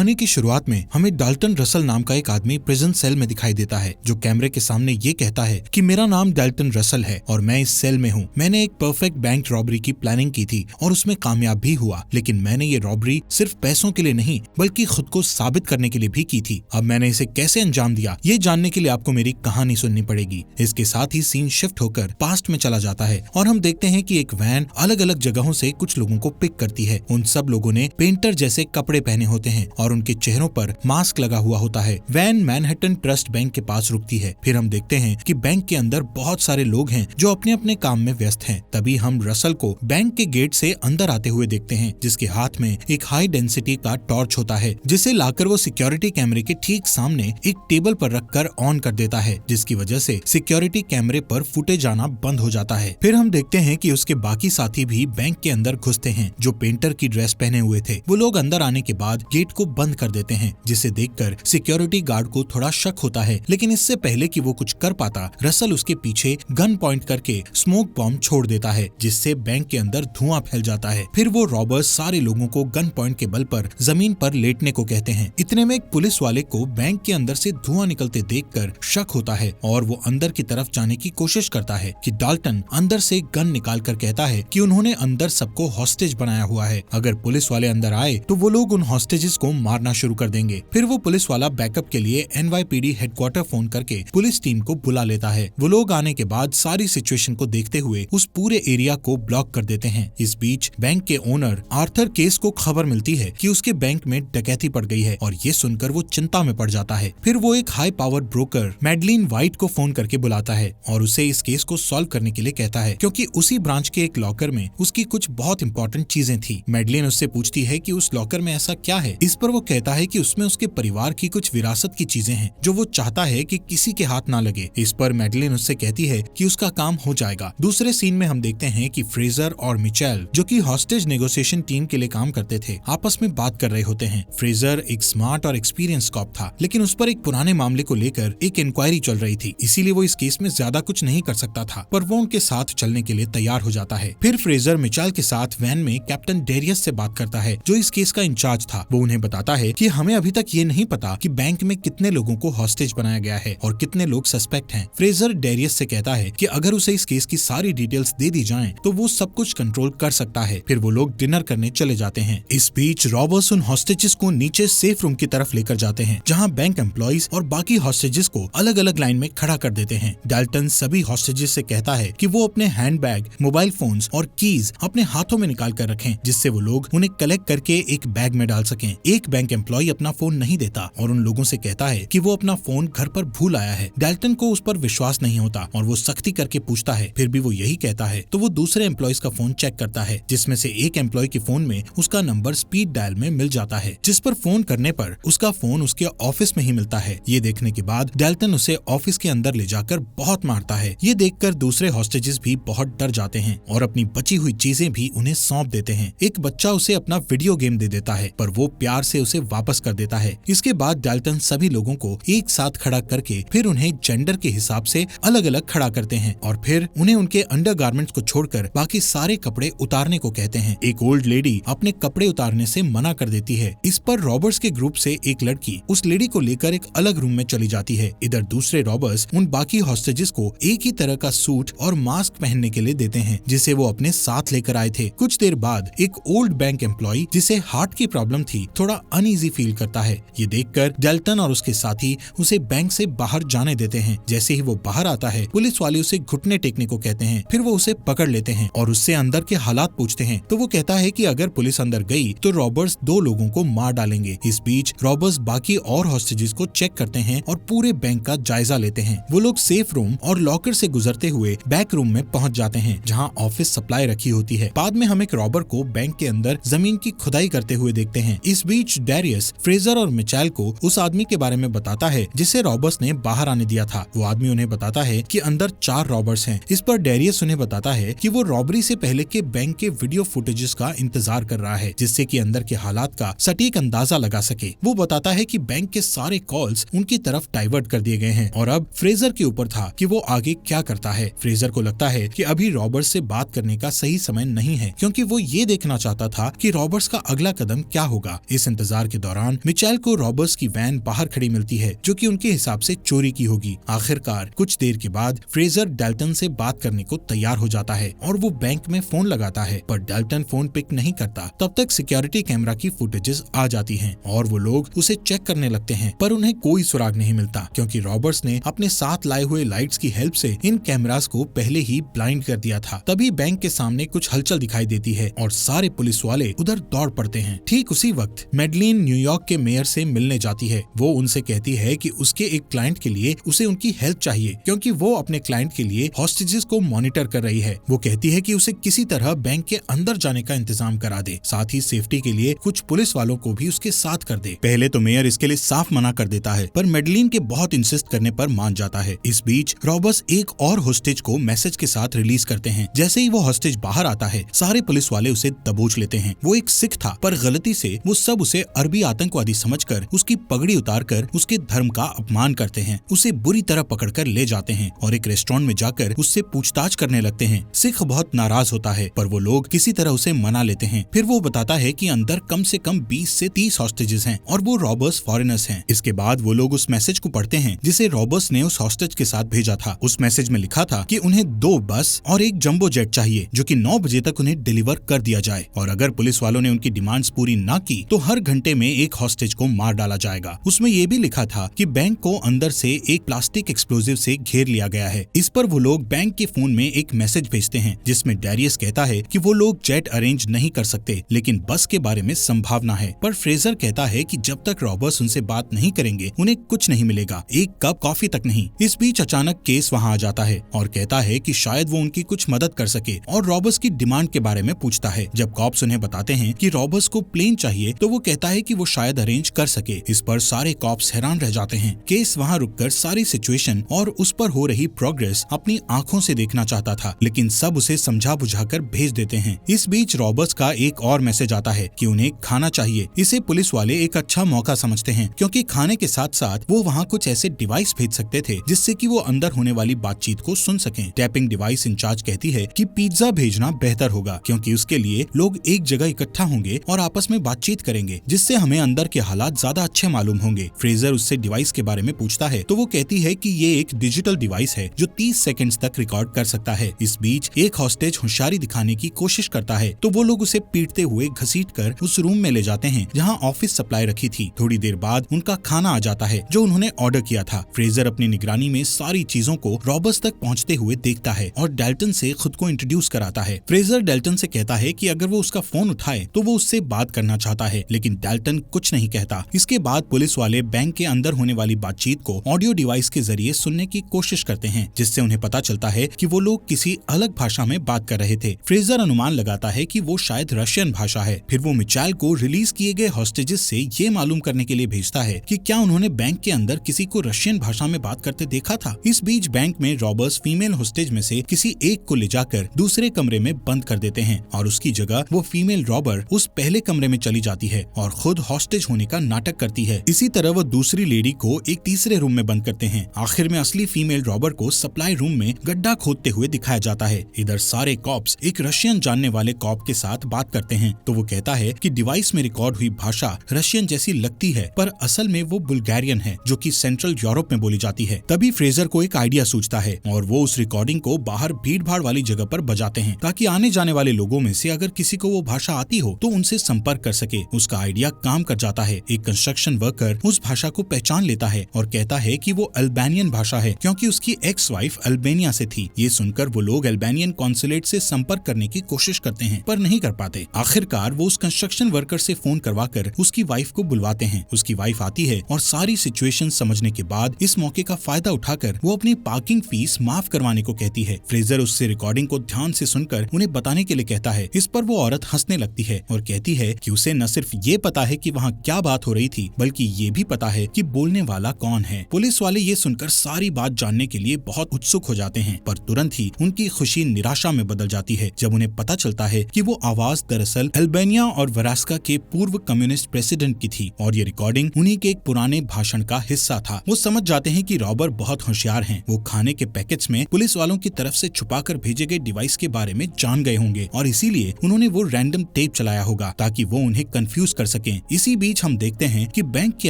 कहानी की शुरुआत में हमें डाल्टन रसल नाम का एक आदमी प्रिजन सेल में दिखाई देता है, जो कैमरे के सामने ये कहता है कि मेरा नाम डाल्टन रसल है और मैं इस सेल में हूँ। मैंने एक परफेक्ट बैंक रॉबरी की प्लानिंग की थी और उसमें कामयाब भी हुआ, लेकिन मैंने ये रॉबरी सिर्फ पैसों के लिए नहीं बल्कि खुद को साबित करने के लिए भी की थी। अब मैंने इसे कैसे अंजाम दिया, ये जानने के लिए आपको मेरी कहानी सुननी पड़ेगी। इसके साथ ही सीन शिफ्ट होकर पास्ट में चला जाता है और हम देखते हैं कि एक वैन अलग अलग जगहों से कुछ लोगों को पिक करती है। उन सब लोगों ने पेंटर जैसे कपड़े पहने होते हैं और उनके चेहरों पर मास्क लगा हुआ होता है। वैन मैनहट्टन ट्रस्ट बैंक के पास रुकती है। फिर हम देखते हैं कि बैंक के अंदर बहुत सारे लोग हैं जो अपने अपने काम में व्यस्त हैं। तभी हम रसल को बैंक के गेट से अंदर आते हुए देखते हैं, जिसके हाथ में एक हाई डेंसिटी का टॉर्च होता है, जिसे लाकर वो सिक्योरिटी कैमरे के ठीक सामने एक टेबल पर रखकर ऑन कर देता है, जिसकी वजह से सिक्योरिटी कैमरे पर फुटेज आना बंद हो जाता है। फिर हम देखते हैं कि उसके बाकी साथी भी बैंक के अंदर घुसते हैं, जो पेंटर की ड्रेस पहने हुए थे। वो लोग अंदर आने के बाद गेट को बंद कर देते हैं, जिसे देखकर सिक्योरिटी गार्ड को थोड़ा शक होता है, लेकिन इससे पहले कि वो कुछ कर पाता, रसल उसके पीछे गन पॉइंट करके स्मोक बॉम्ब छोड़ देता है, जिससे बैंक के अंदर धुआं फैल जाता है। फिर वो रॉबर्स सारे लोगों को गन पॉइंट के बल पर जमीन पर लेटने को कहते हैं। इतने में एक पुलिस वाले को बैंक के अंदर से धुआं निकलते देखकर शक होता है और वो अंदर की तरफ जाने की कोशिश करता है कि डाल्टन अंदर से गन निकाल कर कहता है कि उन्होंने अंदर सबको हॉस्टेज बनाया हुआ है। अगर पुलिस वाले अंदर आए तो वो लोग उन हॉस्टेजेस को मारना शुरू कर देंगे। फिर वो पुलिस वाला बैकअप के लिए NYPD हेडक्वार्टर फोन करके पुलिस टीम को बुला लेता है। वो लोग आने के बाद सारी सिचुएशन को देखते हुए उस पूरे एरिया को ब्लॉक कर देते हैं। इस बीच बैंक के ओनर आर्थर केस को खबर मिलती है कि उसके बैंक में डकैती पड़ गई है और ये सुनकर वो चिंता में पड़ जाता है। फिर वो एक high power broker Madeline white को फोन करके बुलाता है और उसे इस केस को सॉल्व करने के लिए कहता है, क्योंकि उसी ब्रांच के एक लॉकर में उसकी कुछ बहुत इंपॉर्टेंट चीजें थी। मैडलिन उससे पूछती है कि उस लॉकर में ऐसा क्या है। इस पर वो कहता है कि उसमें उसके परिवार की कुछ विरासत की चीजें हैं जो वो चाहता है कि किसी के हाथ ना लगे। इस पर मैडलिन उससे कहती है कि उसका काम हो जाएगा। दूसरे सीन में हम देखते हैं कि फ्रेजर और मिचेल, जो कि हॉस्टेज नेगोशिएशन टीम के लिए काम करते थे, आपस में बात कर रहे होते हैं। फ्रेजर एक स्मार्ट और एक्सपीरियंस कॉप था, लेकिन उस पर एक पुराने मामले को लेकर एक इंक्वायरी चल रही थी, इसीलिए वो इस केस में ज्यादा कुछ नहीं कर सकता था, पर वो उनके साथ चलने के लिए तैयार हो जाता है। फिर फ्रेजर मिचेल के साथ वैन में कैप्टन डेरियस से बात करता है, जो इस केस का इंचार्ज था। वो उन्हें बताता है कि हमें अभी तक ये नहीं पता कि बैंक में कितने लोगों को हॉस्टेज बनाया गया है और कितने लोग सस्पेक्ट हैं। फ्रेजर डेरियस से कहता है कि अगर उसे इस केस की सारी डिटेल्स दे दी जाएं, तो वो सब कुछ कंट्रोल कर सकता है। फिर वो लोग डिनर करने चले जाते हैं। इस बीच रॉबर्स उन हॉस्टेजेस को नीचे सेफ रूम की तरफ लेकर जाते हैं, जहां बैंक एम्प्लॉइज और बाकी हॉस्टेजेस को अलग अलग लाइन में खड़ा कर देते हैं। डाल्टन सभी हॉस्टेजेस से कहता है कि वो अपने हैंडबैग, मोबाइल फोन्स और कीज अपने हाथों में निकाल कर रखें, जिससे वो लोग उन्हें कलेक्ट करके एक बैग में डाल सकें। एक बैंक एम्प्लॉय अपना फोन नहीं देता और उन लोगों से कहता है कि वो अपना फोन घर पर भूल आया है। डाल्टन को उस पर विश्वास नहीं होता और वो सख्ती करके पूछता है, फिर भी वो यही कहता है। तो वो दूसरे एम्प्लॉयज का फोन चेक करता है, जिसमें से एक एम्प्लॉय के फोन में उसका नंबर स्पीड डायल में मिल जाता है, जिस पर फोन करने पर उसका फोन उसके ऑफिस में ही मिलता है। ये देखने के बाद डाल्टन उसे ऑफिस के अंदर ले जाकर बहुत मारता है। ये देखकर दूसरे हॉस्टेजेस भी बहुत डर जाते हैं और अपनी बची हुई चीजें भी उन्हें सौंप देते हैं। एक बच्चा उसे अपना वीडियो गेम दे देता है, पर वो प्यार से उसे वापस कर देता है। इसके बाद डाल्टन सभी लोगों को एक साथ खड़ा करके फिर उन्हें जेंडर के हिसाब से अलग अलग खड़ा करते हैं और फिर उन्हें उनके अंडरगारमेंट्स को छोड़कर बाकी सारे कपड़े उतारने को कहते हैं। एक ओल्ड लेडी अपने कपड़े उतारने से मना कर देती है। इस पर रॉबर्स के ग्रुप से एक लड़की उस लेडी को लेकर एक अलग रूम में चली जाती है। इधर दूसरे रॉबर्स उन बाकी हॉस्टेजेस को एक ही तरह का सूट और मास्क पहनने के लिए देते हैं, जिसे वो अपने साथ लेकर आए थे। कुछ देर बाद एक ओल्ड बैंक एम्प्लॉय, जिसे हार्ट की प्रॉब्लम थी, थोड़ा अनईजी फील करता है। ये देखकर डाल्टन और उसके साथी उसे बैंक से बाहर जाने देते हैं। जैसे ही वो बाहर आता है, पुलिस वाले उसे घुटने टेकने को कहते हैं। फिर वो उसे पकड़ लेते हैं और उससे अंदर के हालात पूछते हैं। तो वो कहता है कि अगर पुलिस अंदर गई तो रॉबर्स 2 लोगों को मार डालेंगे। इस बीच रॉबर्स बाकी और हॉस्टेजेस को चेक करते हैं और पूरे बैंक का जायजा लेते हैं। वो लोग सेफ रूम और लॉकर से गुजरते हुए बैक रूम में पहुंच जाते हैं, जहां ऑफिस सप्लाई रखी होती है। बाद में हम एक रॉबर को बैंक के अंदर जमीन की खुदाई करते हुए देखते हैं। इस बीच डेरियस फ्रेजर और मिचेल को उस आदमी के बारे में बताता है जिसे रॉबर्स ने बाहर आने दिया था। वो आदमी उन्हें बताता है कि अंदर 4 रॉबर्स हैं। इस पर डेरियस उन्हें बताता है कि वो रॉबरी से पहले के बैंक के वीडियो फुटेजेस का इंतजार कर रहा है, जिससे कि अंदर के हालात का सटीक अंदाजा लगा सके। वो बताता है कि बैंक के सारे कॉल्स उनकी तरफ डाइवर्ट कर दिए गए हैं और अब फ्रेजर के ऊपर था कि वो आगे क्या करता है। फ्रेजर को लगता है कि अभी रॉबर्स से बात करने का सही समय नहीं है, क्योंकि वो ये देखना चाहता था कि रॉबर्स का अगला कदम क्या होगा। इस इंतजार इंतजार के दौरान मिचेल को रॉबर्स की वैन बाहर खड़ी मिलती है जो कि उनके हिसाब से चोरी की होगी। आखिरकार कुछ देर के बाद फ्रेजर डेल्टन से बात करने को तैयार हो जाता है और वो बैंक में फोन लगाता है, पर डेल्टन फोन पिक नहीं करता। तब तक सिक्योरिटी कैमरा की फुटेजेस आ जाती हैं और वो लोग उसे चेक करने लगते हैं, पर उन्हें कोई सुराग नहीं मिलता क्योंकि रॉबर्ट्स ने अपने साथ लाए हुए लाइट्स की हेल्प से इन कैमरास को पहले ही ब्लाइंड कर दिया था। तभी बैंक के सामने कुछ हलचल दिखाई देती है और सारे पुलिस वाले उधर दौड़ पड़ते हैं। ठीक उसी वक्त मैडलिन न्यूयॉर्क के मेयर से मिलने जाती है। वो उनसे कहती है कि उसके एक क्लाइंट के लिए उसे उनकी हेल्प चाहिए क्योंकि वो अपने क्लाइंट के लिए हॉस्टेजेस को मॉनिटर कर रही है। वो कहती है कि उसे किसी तरह बैंक के अंदर जाने का इंतजाम करा दे, साथ ही सेफ्टी के लिए कुछ पुलिस वालों को भी उसके साथ कर दे। पहले तो मेयर इसके लिए साफ मना कर देता है, पर मैडलिन के बहुत इंसिस्ट करने पर मान जाता है। इस बीच रॉबर्ट्स एक और हॉस्टेज को मैसेज के साथ रिलीज करते हैं। जैसे ही वो हॉस्टेज बाहर आता है, सारे पुलिस वाले उसे दबोच लेते हैं। वो एक सिख था, पर गलती से वो सब उसे अरबी आतंकवादी समझकर उसकी पगड़ी उतारकर उसके धर्म का अपमान करते हैं। उसे बुरी तरह पकड़कर ले जाते हैं और एक रेस्टोरेंट में जाकर उससे पूछताछ करने लगते हैं। सिख बहुत नाराज होता है, पर वो लोग किसी तरह उसे मना लेते हैं। फिर वो बताता है कि अंदर कम से कम 20 से 30 हॉस्टेजेस हैं और वो रॉबर्ट्स फॉरेनर्स हैं। इसके बाद वो लोग उस मैसेज को पढ़ते हैं जिसे रॉबर्ट्स ने उस हॉस्टेज के साथ भेजा था। उस मैसेज में लिखा था कि उन्हें 2 बस और एक जंबो जेट चाहिए जो कि 9 बजे तक उन्हें डिलीवर कर दिया जाए, और अगर पुलिस वालों ने उनकी डिमांड्स पूरी ना की तो हर घंटे में एक हॉस्टेज को मार डाला जाएगा। उसमें ये भी लिखा था कि बैंक को अंदर से एक प्लास्टिक एक्सप्लोजिव से घेर लिया गया है। इस पर वो लोग बैंक के फोन में एक मैसेज भेजते हैं जिसमें डैरियस कहता है कि वो लोग जेट अरेंज नहीं कर सकते, लेकिन बस के बारे में संभावना है। पर फ्रेजर कहता है कि जब तक रॉबर्ट्स उनसे बात नहीं करेंगे उन्हें कुछ नहीं मिलेगा, एक कप कॉफी तक नहीं। इस बीच अचानक केस वहाँ आ जाता है और कहता है कि शायद वो उनकी कुछ मदद कर सके और रॉबर्ट्स की डिमांड के बारे में पूछता है। जब कॉप्स उन्हें बताते हैं कि रॉबर्ट्स को प्लेन चाहिए तो वो कहता है कि वो शायद अरेंज कर सके। इस पर सारे कॉप्स हैरान रह जाते हैं। केस वहाँ रुककर सारी सिचुएशन और उस पर हो रही प्रोग्रेस अपनी आंखों से देखना चाहता था, लेकिन सब उसे समझा बुझाकर भेज देते हैं। इस बीच रॉबर्ट्स का एक और मैसेज आता है कि उन्हें खाना चाहिए। इसे पुलिस वाले एक अच्छा मौका समझते हैं क्योंकि खाने के साथ साथ वो वहाँ कुछ ऐसे डिवाइस भेज सकते थे जिससे कि वो अंदर होने वाली बातचीत को सुन सकें। टैपिंग डिवाइस इंचार्ज कहती है कि पिज्जा भेजना बेहतर होगा क्योंकि उसके लिए लोग एक जगह इकट्ठा होंगे और आपस में बातचीत करेंगे, जिससे हमें अंदर के हालात ज्यादा अच्छे मालूम होंगे। फ्रेजर उससे डिवाइस के बारे में पूछता है तो वो कहती है कि ये एक डिजिटल डिवाइस है जो 30 सेकंड्स तक रिकॉर्ड कर सकता है। इस बीच एक हॉस्टेज होशियारी दिखाने की कोशिश करता है तो वो लोग उसे पीटते हुए घसीटकर उस रूम में ले जाते हैं जहाँ ऑफिस सप्लाई रखी थी। थोड़ी देर बाद उनका खाना आ जाता है जो उन्होंने ऑर्डर किया था। फ्रेजर अपनी निगरानी में सारी चीजों को रॉबर्ट्स तक पहुँचते हुए देखता है और डेल्टन से खुद को इंट्रोड्यूस कराता है। फ्रेजर डेल्टन से कहता है कि अगर वो उसका फोन उठाए तो वो उससे बात करना चाहता है, लेकिन डेल्टन कुछ नहीं कहता। इसके बाद पुलिस वाले बैंक के अंदर होने वाली बातचीत को ऑडियो डिवाइस के जरिए सुनने की कोशिश करते हैं, जिससे उन्हें पता चलता है कि वो लोग किसी अलग भाषा में बात कर रहे थे। फ्रेजर अनुमान लगाता है कि वो शायद रशियन भाषा है। फिर वो मिचेल को रिलीज किए गए हॉस्टेजेस से ये मालूम करने के लिए भेजता है कि क्या उन्होंने बैंक के अंदर किसी को रशियन भाषा में बात करते देखा था। इस बीच बैंक में रॉबर्ट्स फीमेल हॉस्टेज में से किसी एक को ले जाकर दूसरे कमरे में बंद कर देते हैं और उसकी जगह वो फीमेल रॉबर उस पहले कमरे में चली जाती है और खुद हॉस्टेज होने का नाटक करती है। इसी तरह वो दूसरी लेडी को एक तीसरे रूम में बंद करते हैं। आखिर में असली फीमेल रॉबर को सप्लाई रूम में गड्ढा खोदते हुए दिखाया जाता है। इधर सारे कॉप्स एक रशियन जानने वाले कॉप के साथ बात करते हैं तो वो कहता है कि डिवाइस में रिकॉर्ड हुई भाषा रशियन जैसी लगती है, पर असल में वो बुल्गारियन है जो कि सेंट्रल यूरोप में बोली जाती है। तभी फ्रेजर को एक आइडिया सूझता है और वो उस रिकॉर्डिंग को बाहर भीड़ भाड़ वाली जगह पर बजाते हैं ताकि आने जाने वाले लोगों में से अगर किसी को वो भाषा आती हो तो उनसे संपर्क कर सके। उसका आइडिया काम कर जाता है। एक कंस्ट्रक्शन वर्कर उस भाषा को पहचान लेता है और कहता है कि वो अल्बानियन भाषा है क्योंकि उसकी एक्स वाइफ अल्बानिया से थी। ये सुनकर वो लोग अल्बानियन कॉन्सुलेट से संपर्क करने की कोशिश करते हैं पर नहीं कर पाते। आखिरकार वो उस कंस्ट्रक्शन वर्कर से फोन करवाकर उसकी वाइफ को बुलवाते हैं। उसकी वाइफ आती है और सारी सिचुएशन समझने के बाद इस मौके का फायदा उठाकर वो अपनी पार्किंग फीस माफ करवाने को कहती है। फ्रेजर उससे रिकॉर्डिंग को ध्यान से सुनकर उन्हें बताने के लिए कहता है। इस पर वो औरत हंसने लगती है और कहती है कि उसे न सिर्फ ये पता है कि वहाँ क्या बात हो रही थी बल्कि ये भी पता है कि बोलने वाला कौन है। पुलिस वाले ये सुनकर सारी बात जानने के लिए बहुत उत्सुक हो जाते हैं, पर तुरंत ही उनकी खुशी निराशा में बदल जाती है जब उन्हें पता चलता है कि वो आवाज दरअसल अल्बानिया और वरास्का के पूर्व कम्युनिस्ट प्रेसिडेंट की थी और ये रिकॉर्डिंग उन्हीं के एक पुराने भाषण का हिस्सा था। वो समझ जाते हैं कि रॉबर बहुत होशियार हैं। वो खाने के पैकेट्स में पुलिस वालों की तरफ से छुपाकर भेजे गए डिवाइस के बारे में जान गए होंगे और इसीलिए उन्होंने वो रैंडम टेप चलाया होगा ताकि वो उन्हें कंफ्यूज कर सके सकें। इसी बीच हम देखते हैं कि बैंक के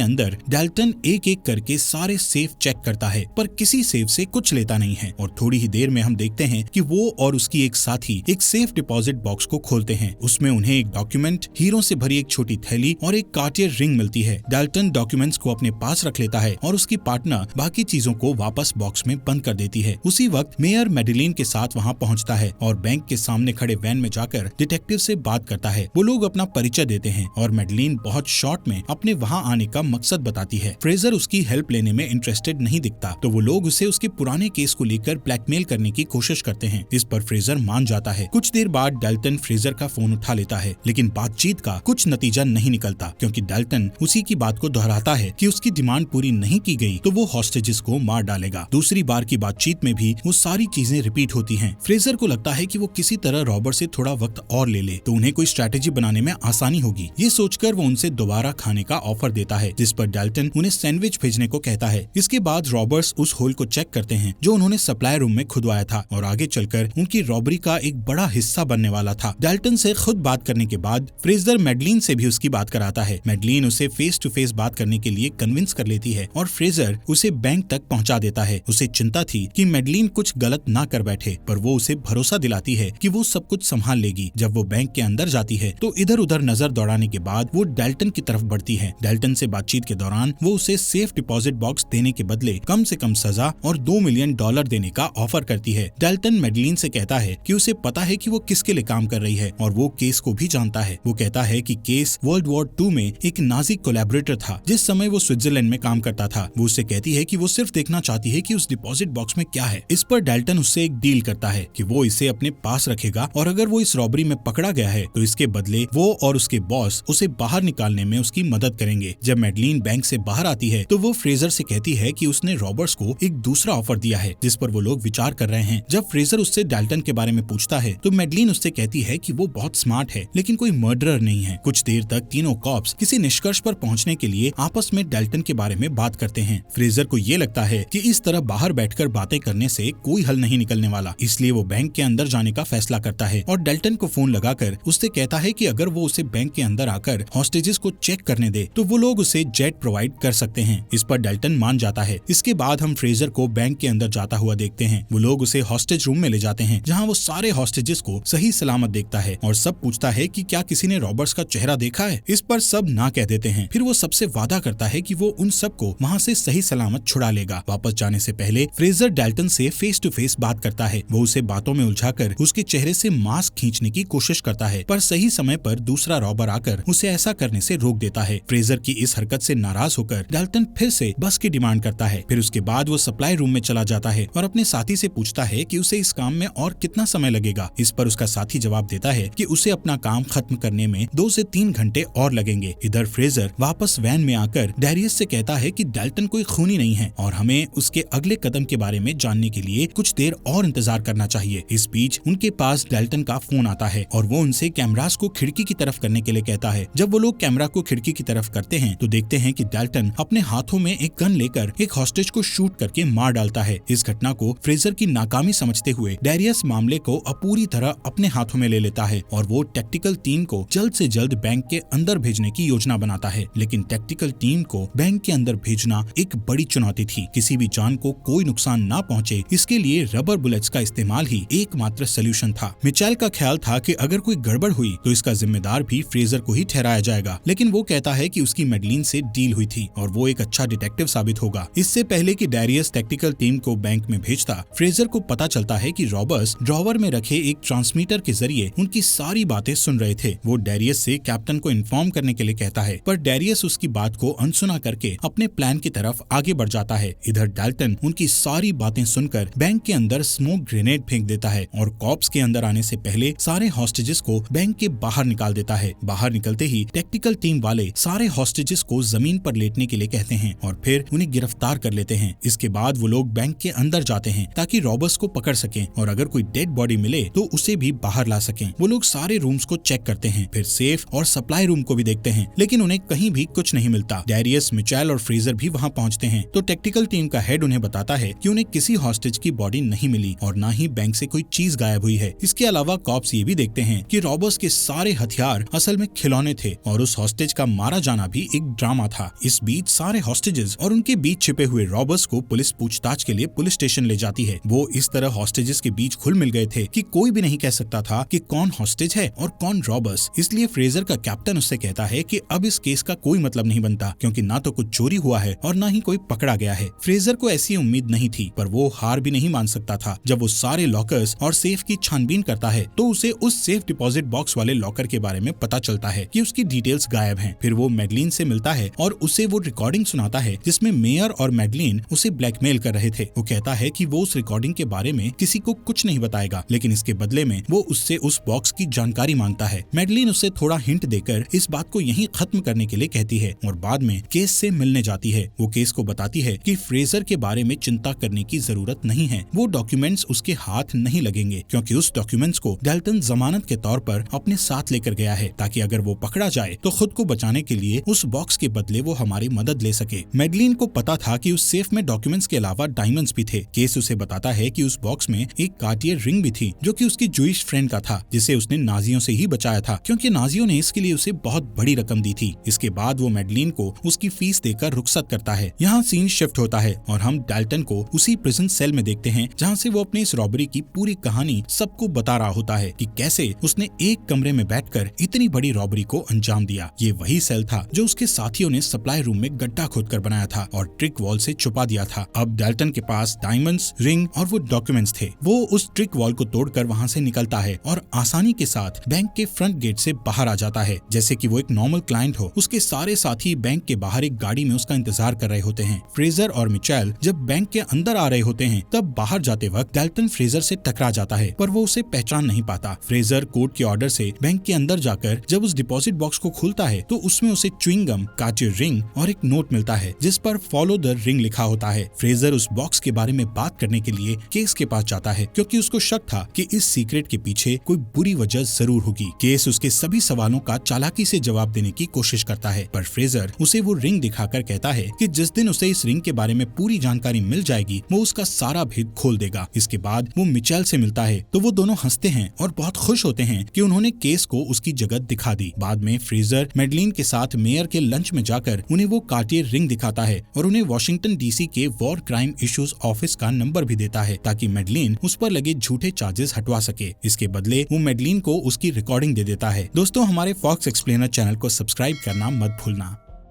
अंदर डाल्टन एक एक करके सारे सेफ चेक करता है, पर किसी सेफ से कुछ लेता नहीं है। और थोड़ी ही देर में हम देखते हैं कि वो और उसकी एक साथी एक सेफ डिपॉजिट बॉक्स को खोलते हैं। उसमें उन्हें एक डॉक्यूमेंट, हीरो से भरी एक छोटी थैली और एक कार्टियर रिंग मिलती है। डाल्टन डॉक्यूमेंट्स को अपने पास रख लेता है और उसकी पार्टनर बाकी चीजों को वापस बॉक्स में बंद कर देती है। उसी वक्त मेयर मैडेलिन के साथ वहाँ पहुँचता है और बैंक के सामने खड़े वैन में जाकर डिटेक्टिव से बात करता है। वो लोग अपना परिचय देते हैं और मैडेलिन बहुत शॉर्ट में अपने वहाँ आने का मकसद बताती है। फ्रेजर उसकी हेल्प लेने में इंटरेस्टेड नहीं दिखता, तो वो लोग उसे उसके पुराने केस को लेकर ब्लैकमेल करने की कोशिश करते हैं। इस पर फ्रेजर मान जाता है। कुछ देर बाद डाल्टन फ्रेजर का फोन उठा लेता है, लेकिन बातचीत का कुछ नतीजा नहीं निकलता, क्योंकि डाल्टन उसी की बात को दोहराता है कि उसकी डिमांड पूरी नहीं की गई तो वो हॉस्टेजेस को मार डालेगा। दूसरी बार की बातचीत में भी वो सारी चीजें रिपीट होती हैं। फ्रेजर को लगता है कि वो किसी तरह रॉबर्ट से थोड़ा वक्त और ले ले तो उन्हें कोई स्ट्रैटेजी बनाने में आसानी होगी। ये सोचकर वो उनसे दोबारा खाने का ऑफर देता है, जिस पर डाल्टन उन्हें सैंडविच भेजने को कहता है। इसके बाद रॉबर्ट्स उस होल को चेक करते हैं जो उन्होंने सप्लाई रूम में खुदवाया था और आगे चलकर उनकी रॉबरी का एक बड़ा हिस्सा बनने वाला था। डाल्टन से खुद बात करने के बाद फ्रेजर मैडेलिन से भी उसकी बात कराता है। मैडेलिन उसे फेस टू फेस बात करने के लिए कन्विंस कर लेती है और फ्रेजर उसे बैंक तक पहुंचा देता है। उसे चिंता थी कि मैडेलिन कुछ गलत ना कर बैठे, पर वो उसे भरोसा दिलाती है कि वो सब कुछ संभाल लेगी। जब वो बैंक के अंदर जाती है तो इधर उधर नजर दौड़ाने के बाद वो डाल्टन की तरफ बढ़ती है। डाल्टन से बातचीत के दौरान वो उसे सेफ डिपॉजिट बॉक्स देने के बदले कम से कम सजा और $2 मिलियन देने का ऑफर करती है। डाल्टन मैडेलिन से कहता है कि उसे पता है कि वो किसके लिए काम कर रही है और वो केस को भी जानता है। वो कहता है कि केस वर्ल्ड वॉर 2 में एक नाजी कोलैबोरेटर था जिस समय वो स्विट्जरलैंड में काम करता था। वो उससे कहती है कि वो सिर्फ देखना चाहती है कि उस डिपॉजिट बॉक्स में क्या है। इस पर डाल्टन उससे एक डील करता है कि वो इसे अपने पास रखेगा और अगर वो इस रॉबरी में पकड़ा गया है तो इसके बदले वो और उसके बॉस उसे बाहर निकालने में उसकी मदद करेंगे। जब मैडेलिन बैंक से बाहर आती है तो वो फ्रेजर से कहती है कि उसने रॉबर्ट्स को एक दूसरा ऑफर दिया है जिस पर वो लोग विचार कर रहे हैं। जब फ्रेजर उससे डाल्टन के बारे में पूछता है तो मैडेलिन उससे कहती है कि वो बहुत स्मार्ट है लेकिन कोई मर्डरर नहीं है। कुछ देर तक तीनों कॉप्स किसी निष्कर्ष पर पहुंचने के लिए आपस में डाल्टन के बारे में बात करते हैं। फ्रेजर को ये लगता है कि इस तरह बाहर बैठकर बातें करने से कोई हल नहीं निकलने वाला, इसलिए वो बैंक के अंदर जाने का फैसला करता है और डाल्टन को फोन लगाकर उससे कहता है कि अगर वो उसे बैंक के अंदर आकर हॉस्टेजेस को चेक करने दे तो वो लोग उसे जेट प्रोवाइड कर सकते हैं। इस पर डाल्टन मान जाता है। इसके बाद हम फ्रेजर को बैंक के अंदर जाता हुआ देखते हैं। वो लोग उसे हॉस्टेज रूम में ले जाते हैं जहाँ वो सारे हॉस्टेजेस को सही सलामत देखता है और सब पूछता है कि क्या किसी ने रॉबर्ट्स का चेहरा देखा है। इस पर सब ना कह देते हैं। फिर वो सबसे वादा करता है कि वो उन सबको वहाँ से सही सलामत छुड़ा लेगा। वापस जाने से पहले फ्रेजर डाल्टन से फेस टू फेस बात करता है। वो उसे बातों में उलझाकर उसके चेहरे से मास्क खींचने की कोशिश करता है, पर सही समय पर दूसरा रॉबर आकर उसे ऐसा करने से रोक देता है। फ्रेजर की इस हरकत से नाराज होकर डाल्टन फिर से बस की डिमांड करता है। फिर उसके बाद वो सप्लाई रूम में चला जाता है और अपने साथी से पूछता है कि उसे इस काम में और कितना समय लगेगा। इस पर उसका साथी जवाब देता है कि उसे अपना काम खत्म करने में 2 से 3 घंटे और लगेंगे। इधर फ्रेजर वापस वैन में आकर डैरियस से कहता है कि डाल्टन कोई खूनी नहीं है और हमें उसके अगले कदम के बारे में जानने के लिए कुछ देर और इंतजार करना चाहिए। इस बीच उनके पास डाल्टन का फोन आता है और वो उनसे कैमरास को खिड़की की तरफ करने के लिए कहता है। जब वो लोग कैमरा को खिड़की की तरफ करते हैं तो देखते हैं कि डाल्टन अपने हाथों में एक गन लेकर एक हॉस्टेज को शूट करके मार डालता है। इस घटना को फ्रेजर की नाकामी समझते हुए डैरियस मामले को पूरी तरह अपने हाथों में ले लेता है और वो टैक्टिकल टीम को जल्द से जल्द बैंक के अंदर भेजने की योजना बनाता है। लेकिन टैक्टिकल टीम को बैंक के अंदर भेजना एक बड़ी चुनौती थी। किसी भी जान को कोई नुकसान ना पहुंचे, इसके लिए रबर बुलेट्स का इस्तेमाल ही एकमात्र सलूशन था। मिचेल का ख्याल था कि अगर कोई गड़बड़ हुई तो इसका जिम्मेदार भी फ्रेजर को ही ठहराया जाएगा, लेकिन वो कहता है कि उसकी मैडेलिन से डील हुई थी और वो एक अच्छा डिटेक्टिव साबित होगा। इससे पहले कि डैरियस टैक्टिकल टीम को बैंक में भेजता, फ्रेजर को पता चलता है कि रॉबर्ट्स ड्रॉवर में रखे एक ट्रांसमीटर के जरिए उनकी सारी बातें सुन रहे थे। वो डैरियस से कैप्टन को इन्फॉर्म करने के लिए कहता है, पर डैरियस उसकी बात को अनसुना करके अपने प्लान की तरफ आगे बढ़ जाता है। इधर डाल्टन उनकी सारी बातें सुनकर बैंक के अंदर स्मोक ग्रेनेड फेंक देता है और कॉप्स के अंदर आने से पहले सारे हॉस्टेजेस को बैंक के बाहर निकाल देता है। बाहर निकलते ही टैक्टिकल टीम वाले सारे हॉस्टेजेस को जमीन पर लेटने के लिए कहते हैं और फिर उन्हें गिरफ्तार कर लेते हैं। इसके बाद वो लोग बैंक के अंदर जाते हैं ताकि रॉबर्ट्स को पकड़ सकें और अगर कोई डेड बॉडी मिले तो उसे भी बाहर ला सकें। वो लोग सारे रूम्स को चेक करते हैं, फिर सेफ और सप्लाई रूम को भी देखते हैं, लेकिन उन्हें कहीं भी कुछ नहीं मिलता। डैरियस, मिचेल और फ्रेजर भी वहाँ पहुँचते हैं तो टैक्टिकल टीम का हेड उन्हें बताता है कि उन्हें किसी हॉस्टेज की बॉडी नहीं मिली और न ही बैंक से कोई चीज गायब हुई है। इसके अलावा कॉप्स ये भी देखते हैं कि रॉबर्ट्स के सारे हथियार असल में खिलौने थे थे और उस हॉस्टेज का मारा जाना भी एक ड्रामा था। इस बीच सारे हॉस्टेजेस और उनके बीच छिपे हुए रॉबर्स को पुलिस पूछताछ के लिए पुलिस स्टेशन ले जाती है। वो इस तरह हॉस्टेजेस के बीच घुल मिल गए थे कि कोई भी नहीं कह सकता था कि कौन हॉस्टेज है और कौन रॉबर्स। इसलिए फ्रेजर का कैप्टन उससे कहता है कि अब इस केस का कोई मतलब नहीं बनता, क्योंकि ना तो कुछ चोरी हुआ है और ना ही कोई पकड़ा गया है। फ्रेजर को ऐसी उम्मीद नहीं थी, पर वो हार भी नहीं मान सकता था। जब वो सारे लॉकर्स और सेफ की छानबीन करता है तो उसे उस सेफ डिपॉजिट बॉक्स वाले लॉकर के बारे में पता चलता है कि उसकी डिटेल्स गायब हैं। फिर वो मैडलिन से मिलता है और उसे वो रिकॉर्डिंग सुनाता है जिसमें मेयर और मैडलिन उसे ब्लैकमेल कर रहे थे। वो कहता है कि वो उस रिकॉर्डिंग के बारे में किसी को कुछ नहीं बताएगा, लेकिन इसके बदले में वो उससे उस बॉक्स की जानकारी मांगता है। मैडलिन उसे थोड़ा हिंट देकर इस बात को यहीं खत्म करने के लिए कहती है और बाद में केस से मिलने जाती है। वो केस को बताती है कि फ्रेजर के बारे में चिंता करने की जरूरत नहीं है, वो डॉक्यूमेंट्स उसके हाथ नहीं लगेंगे, क्योंकि उस डॉक्यूमेंट्स को डेल्टन जमानत के तौर पर अपने साथ लेकर गया है ताकि अगर वो पकड़ा जाए तो खुद को बचाने के लिए उस बॉक्स के बदले वो हमारी मदद ले सके। मैडलिन को पता था कि उस सेफ में डॉक्यूमेंट्स के अलावा डायमंड्स भी थे। केस उसे बताता है कि उस बॉक्स में एक कार्टियर रिंग भी थी जो कि उसकी जूइश फ्रेंड का था, जिसे उसने नाजियों से ही बचाया था, क्योंकि नाजियों ने इसके लिए उसे बहुत बड़ी रकम दी थी। इसके बाद वो मैडलिन को उसकी फीस देकर रुखसत करता है। यहाँ सीन शिफ्ट होता है और हम डेल्टन को उसी प्रिजन सेल में देखते हैं जहाँ से वो अपनी इस रॉबरी की पूरी कहानी सबको बता रहा होता है कि कैसे उसने एक कमरे में बैठकर इतनी बड़ी रॉबरी को अंजाम दिया। ये वही सेल था जो उसके साथियों ने सप्लाई रूम में गड्ढा खोदकर बनाया था और ट्रिक वॉल से छुपा दिया था। अब डेल्टन के पास डायमंड्स, रिंग और वो डॉक्यूमेंट्स थे। वो उस ट्रिक वॉल को तोड़कर वहाँ से निकलता है और आसानी के साथ बैंक के फ्रंट गेट से बाहर आ जाता है जैसे कि वो एक नॉर्मल क्लाइंट हो। उसके सारे साथी बैंक के बाहर एक गाड़ी में उसका इंतजार कर रहे होते हैं। फ्रेजर और मिचेल जब बैंक के अंदर आ रहे होते हैं तब बाहर जाते वक्त डेल्टन फ्रेजर से टकरा जाता है, पर वो उसे पहचान नहीं पाता। फ्रेजर कोर्ट के ऑर्डर से बैंक के अंदर जाकर जब उस डिपॉजिट बॉक्स को खोलता है तो उसमें उसे च्युइंग गम, कार्टियर रिंग और एक नोट मिलता है जिस पर फॉलो द रिंग लिखा होता है। फ्रेजर उस बॉक्स के बारे में बात करने के लिए केस के पास जाता है क्योंकि उसको शक था कि इस सीक्रेट के पीछे कोई बुरी वजह जरूर होगी। केस उसके सभी सवालों का चालाकी से जवाब देने की कोशिश करता है, पर फ्रेजर उसे वो रिंग दिखाकर कहता है कि जिस दिन उसे इस रिंग के बारे में पूरी जानकारी मिल जाएगी वो उसका सारा भेद खोल देगा। इसके बाद वो मिचेल से मिलता है तो वो दोनों हंसते हैं और बहुत खुश होते हैं कि उन्होंने केस को उसकी जगह दिखा दी। बाद में फ्रेजर मैडलिन के साथ मेयर के लंच में जाकर उन्हें वो कार्टियर रिंग दिखाता है और उन्हें वॉशिंगटन डीसी के वॉर क्राइम इश्यूज ऑफिस का नंबर भी देता है ताकि मैडलिन उस पर लगे झूठे चार्जेस हटवा सके। इसके बदले वो मैडलिन को उसकी रिकॉर्डिंग दे देता है। दोस्तों, हमारे फॉक्स एक्सप्लेनर चैनल को सब्सक्राइब करना मत भूलना।